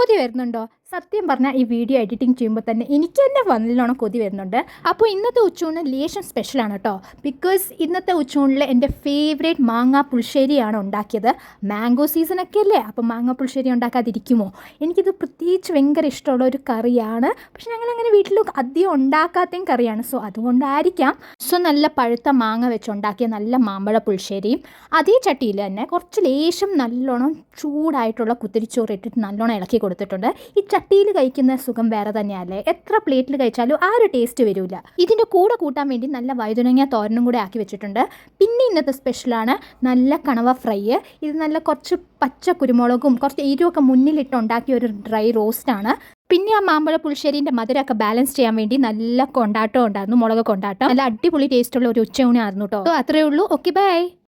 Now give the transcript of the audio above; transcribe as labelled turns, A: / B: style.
A: കൊതി വരുന്നുണ്ടോ? സത്യം പറഞ്ഞാൽ ഈ വീഡിയോ എഡിറ്റിംഗ് ചെയ്യുമ്പോൾ തന്നെ എനിക്ക് തന്നെ നല്ലോണം കൊതി വരുന്നുണ്ട്. അപ്പോൾ ഇന്നത്തെ ഉച്ചയൂണ് ലേശം സ്പെഷ്യലാണ് കേട്ടോ. ബിക്കോസ് ഇന്നത്തെ ഉച്ചയൂണിൽ എൻ്റെ ഫേവറേറ്റ് മാങ്ങാ പുളിശ്ശേരിയാണ് ഉണ്ടാക്കിയത്. മാംഗോ സീസണൊക്കെ അല്ലേ, അപ്പോൾ മാങ്ങാ പുളിശ്ശേരി ഉണ്ടാക്കാതിരിക്കുമോ? എനിക്കിത് പ്രത്യേകിച്ച് ഭയങ്കര ഇഷ്ടമുള്ള ഒരു കറിയാണ്. പക്ഷെ ഞങ്ങളങ്ങനെ വീട്ടിൽ അധികം ഉണ്ടാക്കാത്തയും കറിയാണ്. സോ അതുകൊണ്ടായിരിക്കാം. സോ നല്ല പഴുത്ത മാങ്ങ വെച്ചുണ്ടാക്കിയ നല്ല മാമ്പഴ പുളിശ്ശേരിയും അതേ ചട്ടിയിൽ തന്നെ കുറച്ച് ലേശം നല്ലോണം ചൂടായിട്ടുള്ള കുത്തിരിച്ചോറ് ഇട്ടിട്ട് നല്ലോണം ഇളക്കി കൊടുത്തിട്ടുണ്ട്. ഈ ചട്ടിയിൽ കഴിക്കുന്ന സുഖം വേറെ തന്നെയല്ലേ. എത്ര പ്ലേറ്റിൽ കഴിച്ചാലും ആ ഒരു ടേസ്റ്റ് വരില്ല. ഇതിൻ്റെ കൂടെ കൂട്ടാൻ വേണ്ടി നല്ല വഴുതനങ്ങ തോരനും കൂടെ ആക്കി വെച്ചിട്ടുണ്ട്. പിന്നെ ഇന്നത്തെ സ്പെഷ്യലാണ് നല്ല കണവ ഫ്രൈ. ഇത് നല്ല കുറച്ച് പച്ച കുരുമുളകും കുറച്ച് എരിവൊക്കെ മുന്നിലിട്ട് ഉണ്ടാക്കിയ ഒരു ഡ്രൈ റോസ്റ്റാണ്. പിന്നെ ആ മാമ്പഴ പുളിശ്ശേരിൻ്റെ മധുരമൊക്കെ ബാലൻസ് ചെയ്യാൻ വേണ്ടി നല്ല കൊണ്ടാട്ടം ഉണ്ടായിരുന്നു, മുളക് കൊണ്ടാട്ടം. നല്ല അടിപൊളി ടേസ്റ്റുള്ള ഒരു ഉച്ചയൂണായിരുന്നു കേട്ടോ. അത്രയേ ഉള്ളൂ. Okay, by.